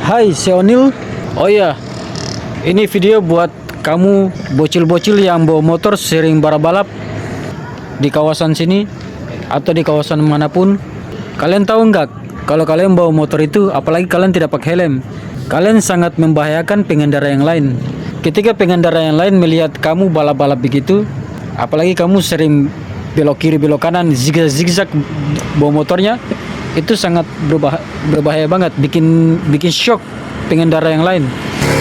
Hai, saya Onil. Oh iya, ini video buat kamu bocil-bocil yang bawa motor sering balap di kawasan sini atau di kawasan manapun. Kalian tahu nggak, kalau kalian bawa motor itu, apalagi kalian tidak pakai helm, kalian sangat membahayakan pengendara yang lain. Ketika pengendara yang lain melihat kamu balap-balap begitu, apalagi kamu sering belok kiri belok kanan zigzag bawa motornya, itu sangat berbahaya banget, bikin shock pengendara yang lain.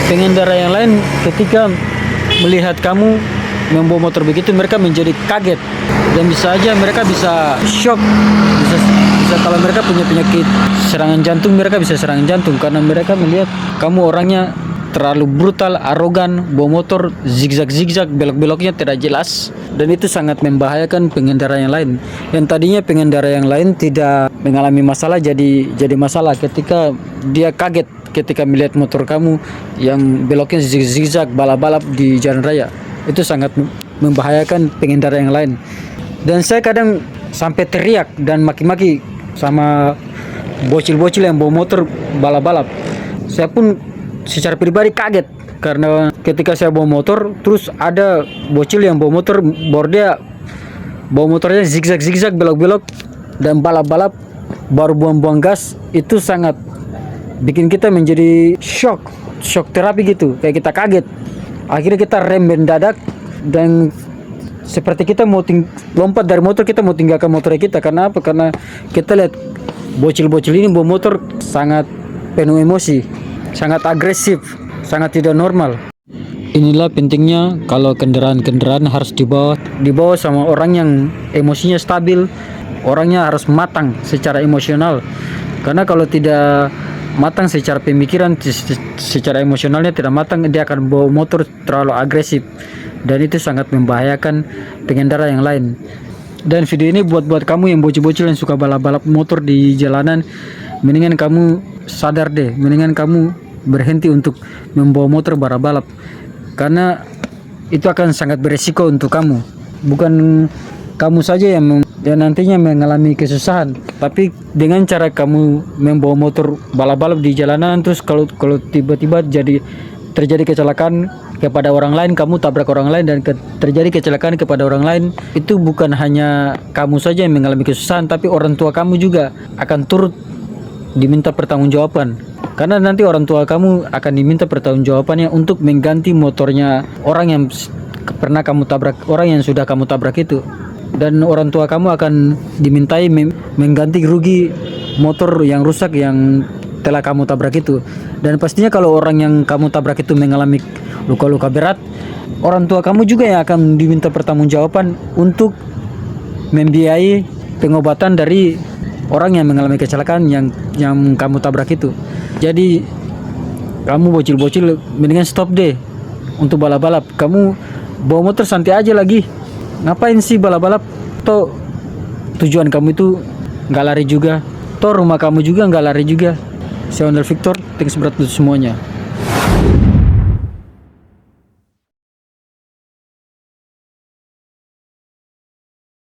Pengendara yang lain ketika melihat kamu membawa motor begitu, mereka menjadi kaget dan bisa aja mereka bisa shock, bisa kalau mereka punya penyakit serangan jantung, mereka bisa serangan jantung karena mereka melihat kamu orangnya terlalu brutal, arogan, bawa motor zigzag belok-beloknya tidak jelas, dan itu sangat membahayakan pengendara yang lain. Yang tadinya pengendara yang lain tidak mengalami masalah jadi masalah ketika dia kaget ketika melihat motor kamu yang beloknya zigzag balap-balap di jalan raya. Itu sangat membahayakan pengendara yang lain. Dan saya kadang sampai teriak dan maki-maki sama bocil-bocil yang bawa motor balap-balap. Saya pun secara pribadi kaget karena ketika saya bawa motor terus ada bocil yang bawa motor, dia bawa motornya zigzag belok-belok dan balap-balap baru buang-buang gas. Itu sangat bikin kita menjadi shock terapi gitu, kayak kita kaget. Akhirnya kita rem mendadak dan seperti kita mau lompat dari motor, kita mau tinggalkan motor kita. Karena apa? Karena kita lihat bocil-bocil ini bawa motor sangat penuh emosi, sangat agresif, sangat tidak normal. Inilah pentingnya kalau kendaraan-kendaraan harus dibawa sama orang yang emosinya stabil, orangnya harus matang secara emosional. Karena kalau tidak matang secara pemikiran, secara emosionalnya tidak matang, dia akan bawa motor terlalu agresif dan itu sangat membahayakan pengendara yang lain. Dan video ini buat kamu yang bocil-bocil yang suka balap-balap motor di jalanan, mendingan kamu sadar deh, mendingan kamu berhenti untuk membawa motor balap-balap karena itu akan sangat beresiko untuk kamu. Bukan kamu saja yang nantinya mengalami kesusahan, tapi dengan cara kamu membawa motor balap-balap di jalanan terus kalau tiba-tiba terjadi kecelakaan kepada orang lain, kamu tabrak orang lain dan terjadi kecelakaan kepada orang lain, itu bukan hanya kamu saja yang mengalami kesusahan, tapi orang tua kamu juga akan turut diminta pertanggungjawaban. Karena nanti orang tua kamu akan diminta pertanggungjawabannya untuk mengganti motornya orang yang pernah kamu tabrak, orang yang sudah kamu tabrak itu. Dan orang tua kamu akan dimintai mengganti rugi motor yang rusak yang telah kamu tabrak itu. Dan pastinya kalau orang yang kamu tabrak itu mengalami luka-luka berat, orang tua kamu juga yang akan diminta pertanggungjawaban untuk membiayai pengobatan dari orang yang mengalami kecelakaan yang kamu tabrak itu. Jadi kamu bocil-bocil mendingan stop deh untuk balap-balap. Kamu bawa motor santai aja lagi. Ngapain sih balap-balap? Toh tujuan kamu itu nggak lari juga. Toh rumah kamu juga nggak lari juga. Saya Onil Victor, thanks berat untuk semuanya.